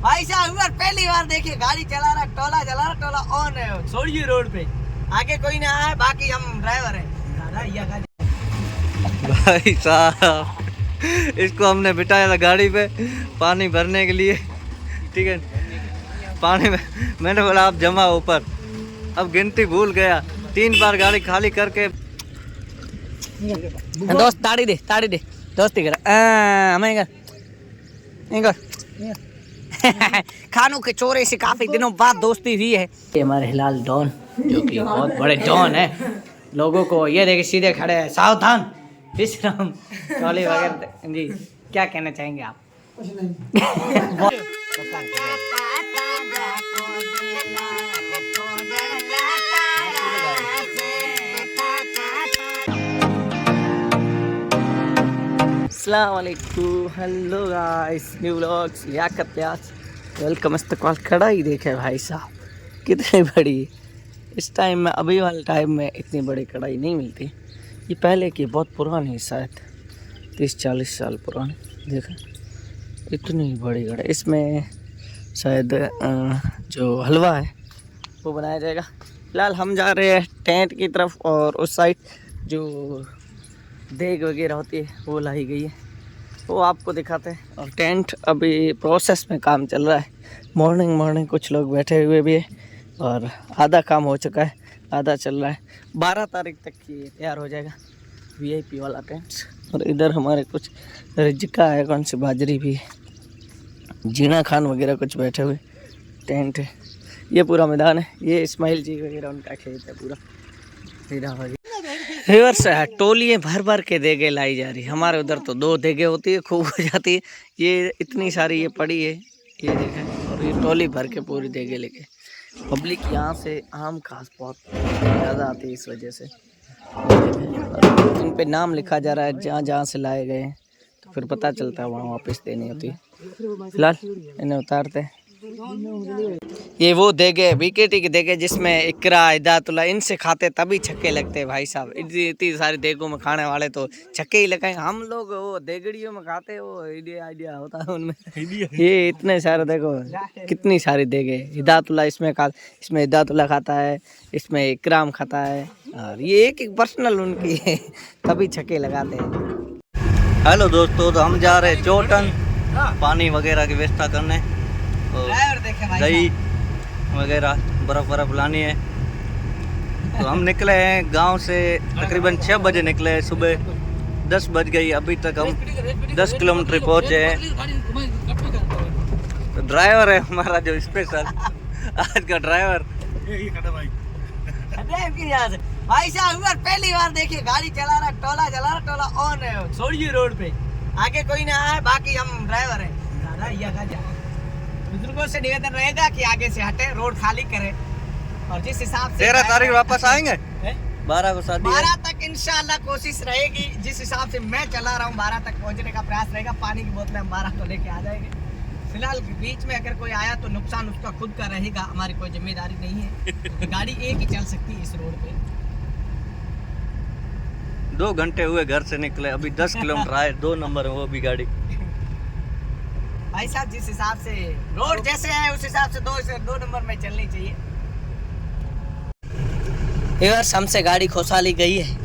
भाई साहब पहली बार देखिए गाड़ी चला रहा, टोला ऑन है, छोड़िए रोड पे, आगे कोई ना आए, बाकी हम ड्राइवर हैं। भाई साहब इसको हमने बिठाया था गाड़ी पे पानी भरने के लिए, ठीक है। पानी में मैंने बोला आप जमा ऊपर, अब गिनती भूल गया, 3 बार गाड़ी खाली करके। दोस्त ताड़ी दे दोस्ती कर हमें खानों के चोरे से काफी दिनों बाद दोस्ती हुई है। ये हमारे हिलाल डॉन जो कि बहुत बड़े डॉन है, लोगों को ये देखे सीधे खड़े हैं, सावधान विश्राम ट्रॉली वगैरह। जी क्या कहना चाहेंगे आप? अस्सलाम वालेकुम, hello guys, new vlogs Liyaqat प्याज वेलकम। इस्तकबाल कढ़ाई देखे भाई साहब कितनी बड़ी, इस टाइम में अभी वाले टाइम में इतनी बड़ी कढ़ाई नहीं मिलती। ये पहले की बहुत पुरानी, शायद 30-40 साल पुरानी। देखा इतनी बड़ी कढ़ाई, इसमें शायद जो हलवा है वो बनाया जाएगा। फिलहाल हम जा रहे हैं टेंट की तरफ, और उस साइड जो देग वगैरह होती है वो लाई गई है, वो आपको दिखाते हैं। और टेंट अभी प्रोसेस में काम चल रहा है। मॉर्निंग कुछ लोग बैठे हुए भी है, और आधा काम हो चुका है, आधा चल रहा है। 12 तारीख तक ये तैयार हो जाएगा VIP वाला टेंट। और इधर हमारे कुछ रिजका है, कौन सी बाजरी भी है, जीना खान वगैरह कुछ बैठे हुए। टेंट है, ये पूरा मैदान है, ये इस्माइल जी वगैरह उनका खेत है पूरा। रिवर्स है, टोलियाँ भर के देगे लाई जा रही है। हमारे उधर तो 2 देगे होती है, खूब हो जाती है। ये इतनी सारी ये पड़ी है, ये देखें, और ये टोली भर के पूरी देगे लेके। पब्लिक यहाँ से आम खास बहुत ज़्यादा आती है, इस वजह से इन पे नाम लिखा जा रहा है जहाँ से लाए गए हैं, तो फिर पता चलता है वहाँ वापस देनी होती है। फिलहाल इन्हें उतारते हैं। ये वो देगे BKT के देगे जिसमें इकरा हिदायतुल्ला इनसे खाते तभी छक्के लगते हैं भाई साहब। इतनी सारी देगों में खाने वाले तो छक्के ही लगाएंगे। हम लोग वो देगड़ियों में खाते, वो आइडिया होता है उनमें। ये इतने सारे देखो कितनी सारी देगे। हिदायतुल्ला इसमें हिदायतुल्ला खाता है, इसमें इकराम खाता है, और ये एक पर्सनल उनकी है, तभी छक्के लगाते हैं। हेलो दोस्तों, तो हम जा रहे हैं चोटन पानी वगैरह की व्यवस्था करने, दही वगैरह बर्फ़ लानी है। तो हम निकले हैं गांव से तकरीबन 6 बजे निकले हैं, सुबह 10 बज गई, अभी तक हम 10 किलोमीटर पहुँचे हैं। तो ड्राइवर है हमारा जो स्पेशल आज का ड्राइवर। भाई साहब पहली बार देखिए गाड़ी चला रहा, टोला ऑन है, छोड़िए रोड पे, आगे कोई ना आए, बाकी हम ड्राइवर हैं। बुजुर्गों से निवेदन रहेगा कि आगे से हटे, रोड खाली करें। और जिस हिसाब से 13 तारीख वापस आएंगे, 12 को शादी है। 12 तक इंशाल्लाह कोशिश रहेगी। जिस हिसाब से मैं चला रहा हूँ 12 तक पहुँचने का प्रयास रहेगा। पानी की बोतलें हम 12 को लेके आ जाएंगे। फिलहाल बीच में अगर कोई आया तो नुकसान उसका खुद का रहेगा, हमारी कोई जिम्मेदारी नहीं है। गाड़ी एक ही चल सकती है इस रोड पे। 2 घंटे हुए घर से निकले, अभी 10 किलोमीटर आए, 2 नंबर है वो भी गाड़ी। भाई साहब जिस हिसाब से रोड जैसे है उस हिसाब से 2 नंबर में चलनी चाहिए। हमसे गाड़ी खोसाली गई है,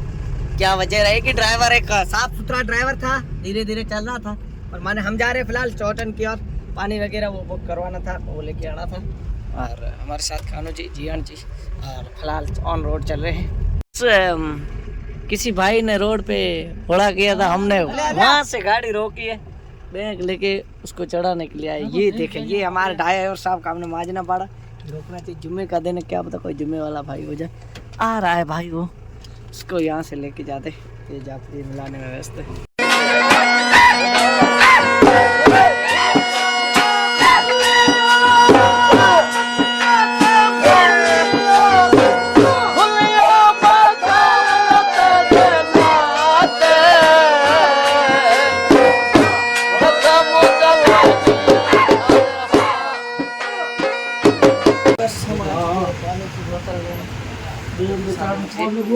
क्या वजह रही कि ड्राइवर एक साफ सुथरा ड्राइवर था, धीरे चल रहा था। और माने हम जा रहे फिलहाल चौटन की ओर, पानी वगैरह वो बुक करवाना था, वो लेके आना था। और हमारे साथ खानू जी, जियान जी, और फिलहाल ऑन रोड चल रहे हैं। किसी भाई ने रोड पे घोड़ा किया था, हमने वहाँ से गाड़ी रोकी है, बैग लेके उसको चढ़ाने के लिए आए। ये देखें, ये हमारे ड्राइवर साहब का हमने माजना पड़ा, रोकना चाहिए। जुम्मे का दिन है, क्या पता कोई जुम्मे वाला भाई हो जाए। आ रहा है भाई वो, उसको यहाँ से लेके जाते, ये जाते मिलाने में व्यस्त है।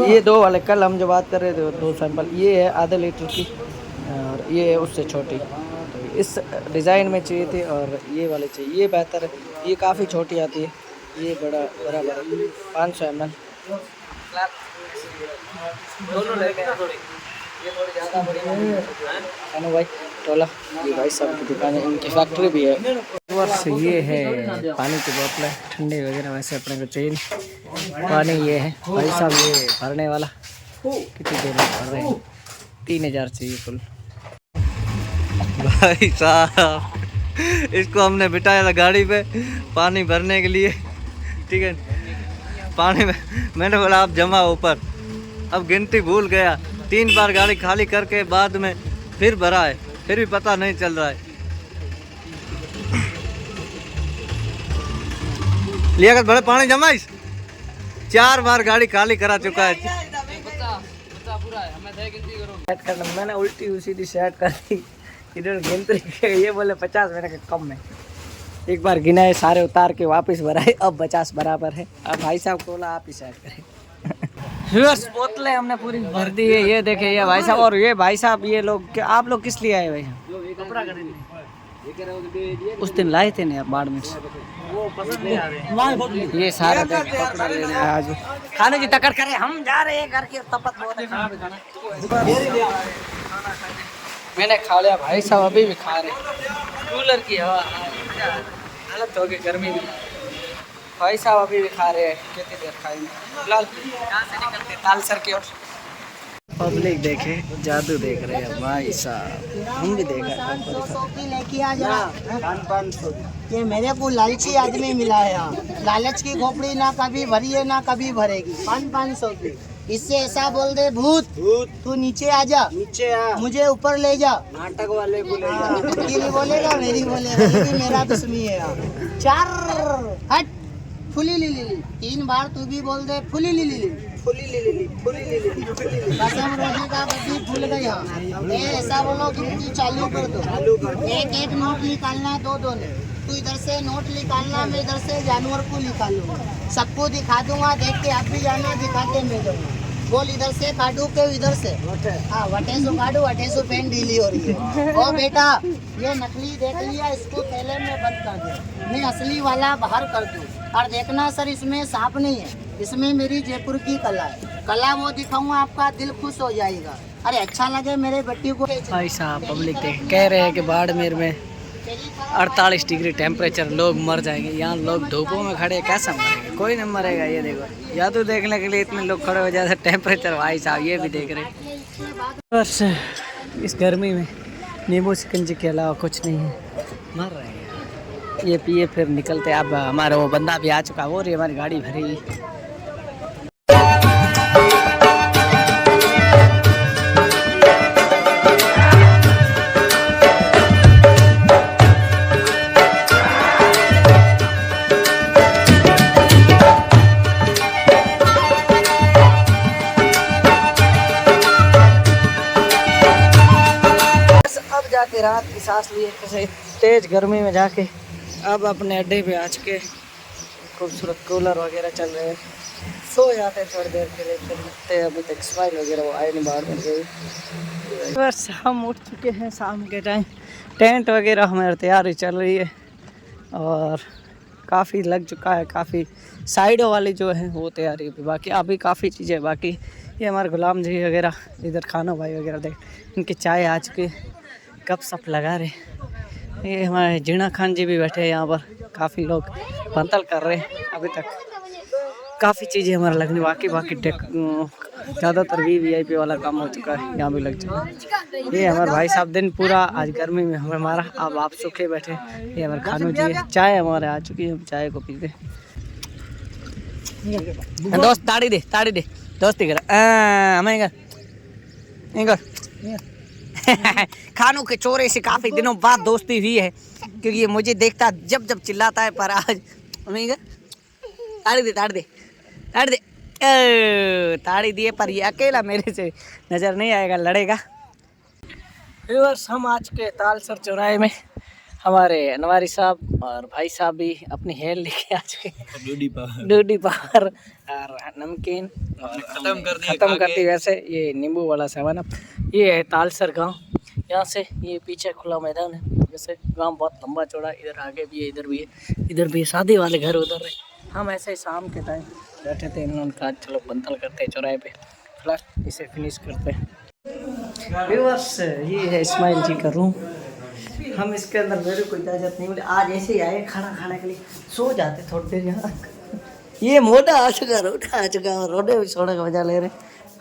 ये 2 वाले कल हम जो बात कर रहे थे, 2 सैंपल, ये है आधे लीटर की, और ये है उससे छोटी। तो इस डिज़ाइन में चाहिए थे और ये वाले चाहिए। ये बेहतर है, ये काफ़ी छोटी आती है, ये बड़ा 500 ml दोनों लेते हैं। ये थोड़ी ज़्यादा बड़ी है भाई टोला। ये भाई साहब की दुकान है, इनकी फैक्ट्री भी है। वर्ष ये है पानी की बोतलें ठंडी वगैरह, वैसे अपने को चाहिए नहीं। पानी ये है भाई साहब, ये भरने वाला कितनी देर में भर रहे हैं, 3000 चाहिए कुल। भाई साहब इसको हमने बिठाया था गाड़ी पे पानी भरने के लिए, ठीक है। पानी में मैंने बोला आप जमा ऊपर, अब गिनती भूल गया। 3 बार गाड़ी खाली करके बाद में फिर भरा है, फिर भी पता नहीं चल रहा है। लिया कर बड़े पानी जमा इस 4 बार गाड़ी खाली करा चुका है। सेट करना मैंने उल्टी सीधी सेट कर दी, इधर गिनती ये बोले 50, मैंने कहा कम है। एक बार गिनाए सारे उतार के वापस भराए, अब 50 बराबर है। अब भाई साहब को बोला आप ही सेट करें। बोतलें हमने पूरी भर दी है, ये देखे ये भाई साहब। और ये भाई साहब ये लोग आप लोग किस लिए आए भाई? कपड़ा खरीदने उस दिन लाए थे ना बाढ़ में, वो पसंद नहीं आ रहे ये सारे कपड़ा लेने आज खाने की टक्कर करे। हम जा रहे हैं घर के तपत बहुत है, मैंने खा लिया भाई साहब, अभी भी खा रहे। कूलर की हवा हालत हो गई गर्मी में, भाई साहब अभी भी खा रहे हैं। कितनी देर खाएंगे? फिलहाल यहाँ से निकलते तालसर की ओर। पब्लिक देखे जादू देख रहे हैं भाई साहब, हम भी देख रहे हैं। लेके आ जा 500। ये मेरे को लालची आदमी मिला है यहाँ। लालच की खोपड़ी ना कभी भरी है ना कभी भरेगी। 500 की। इससे ऐसा बोल दे भूत तू नीचे आ जा, नीचे आ, मुझे ऊपर ले जा। नाटक वाले को ले जा। तेरी बोलेगा मेरी बोलेगा, ये भी मेरा दुश्मनी है यहाँ। 4 हट फुली ली 3 बार तू भी बोल दे फुली ली कसम रोजी का बद्दी भूल गई। हाँ ऐसा बोलो गिनती चालू कर दो। एक नोट निकालना, 2 ने तू इधर से नोट निकालना, मैं इधर से जानवर को निकालूंगा, सबको दिखा दूंगा। देख के आप भी जाना, दिखाते मैं जाऊंगा। बोल इधर से काटू के इधर से, हाँ वटेसो काटू, वटेसो पेन ढीली हो रही है। ओ बेटा ये नकली देख लिया, इसको थैले में बंद कर दो, मैं असली वाला बाहर कर दूँ। और देखना सर इसमें सांप नहीं है, इसमें मेरी जयपुर की कला है। कला वो दिखाऊंगा, आपका दिल खुश हो जाएगा। अरे अच्छा लगे मेरे बेटी को। भाई साहब पब्लिक देख कह रहे हैं कि बाड़मेर में 48 डिग्री टेम्परेचर, लोग मर जाएंगे। यहाँ लोग धूपों में खड़े, कैसा मरेगा? कोई नहीं मरेगा। ये देखो जादू देखने के लिए इतने लोग खड़े हो जाते। टेम्परेचर भाई साहब ये भी देख रहे हैं। बस इस गर्मी में नींबू शिकंजी के अलावा कुछ नहीं है, मर रहे हैं। ये पिए फिर निकलते। अब हमारा वो बंदा भी आ चुका, वो रही हमारी गाड़ी भरी। अब जाके रात की सांस लिए कैसे तेज गर्मी में जाके अब अपने अड्डे पे आ चुके। खूबसूरत कूलर वगैरह चल रहे हैं, सो जाते हैं थोड़ी देर के लिए, फिर लगते हैं। अभी तक स्माइल वगैरह वो आए नहीं बाहर में गई। बस हम उठ चुके हैं शाम के टाइम। टेंट वगैरह हमारी तैयारी चल रही है और काफ़ी लग चुका है। काफ़ी साइडों वाली जो है वो तैयारी भी बाकी, अभी काफ़ी चीज़ें बाकी। ये हमारे गुलाम जी वगैरह इधर खाना भाई वगैरह देख, इनकी चाय आ चुकी, गप सप लगा रहे। ये हमारे जीना खान जी भी बैठे हैं यहाँ पर, काफ़ी लोग पंतल कर रहे हैं। अभी तक काफ़ी चीज़ें हमारा लगने बाकी ज़्यादातर VIP वाला काम हो चुका है, यहाँ भी लग चुका है। ये हमारे भाई साहब दिन पूरा आज गर्मी में हमारा, अब आप सूखे बैठे। ये हमारे खानू जी है, चाय हमारे आ चुकी है, हम चाय को पीते। दोस्त ताड़ी दे दोस्ती कर हमें खानों के चोरे से काफ़ी दिनों बाद दोस्ती हुई है, क्योंकि ये मुझे देखता जब चिल्लाता है। पर आज ताड़ी दिए पर ये अकेला मेरे से नज़र नहीं आएगा, लड़ेगा। व्यूअर्स हम आज के तालसर चौराहे में हमारे अनवारी साहब और भाई साहब भी अपनी हेल लेके आ चुके हैं। दूधी पावर और नमकीन ख़त्म कर दी। वैसे ये नींबू वाला 7 अप। ये है तालसर गांव, यहाँ से ये पीछे खुला मैदान है, वैसे गांव बहुत लंबा चौड़ा, इधर आगे भी है, इधर भी है, शादी वाले घर उधर है। हम ऐसे ही शाम के टाइम बैठे थे, इन्होंने कहा चलो बंतल करते हैं चौराहे पे, फिलहाल इसे फिनिश करते हैं। व्यूअर्स, ये है इस्माइल जी का रूम। हम इसके अंदर मेरे को इजाज़त नहीं मिली, आज ऐसे ही आए खाना खाने के लिए, सो जाते थोड़ी देर यहाँ। ये मोटा आ चुका, रोडे भी सोने का मजा ले रहे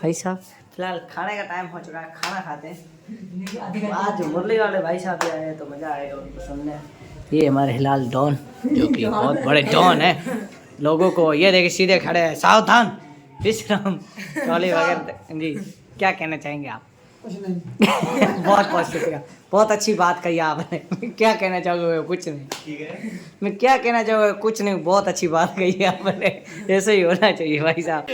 भाई साहब। फिलहाल खाने का टाइम हो चुका है, खाना खाते हैं। आज मुरली वाले भाई साहब भी आए हैं तो मज़ा आएगा उनको सुनने। ये हमारे हिलाल डॉन, जो कि बहुत बड़े डॉन है, लोगों को ये देखे सीधे खड़े हैं, सावधान विश्राम ट्रॉली वगैरह। जी क्या कहना चाहेंगे आप? बहुत बहुत शुक्रिया, बहुत अच्छी बात कही आपने। क्या कहना चाहोगे? कुछ नहीं, ठीक है। मैं क्या कहना चाहूँगा? कुछ नहीं, बहुत अच्छी बात कही आपने, ऐसे ही होना चाहिए भाई साहब।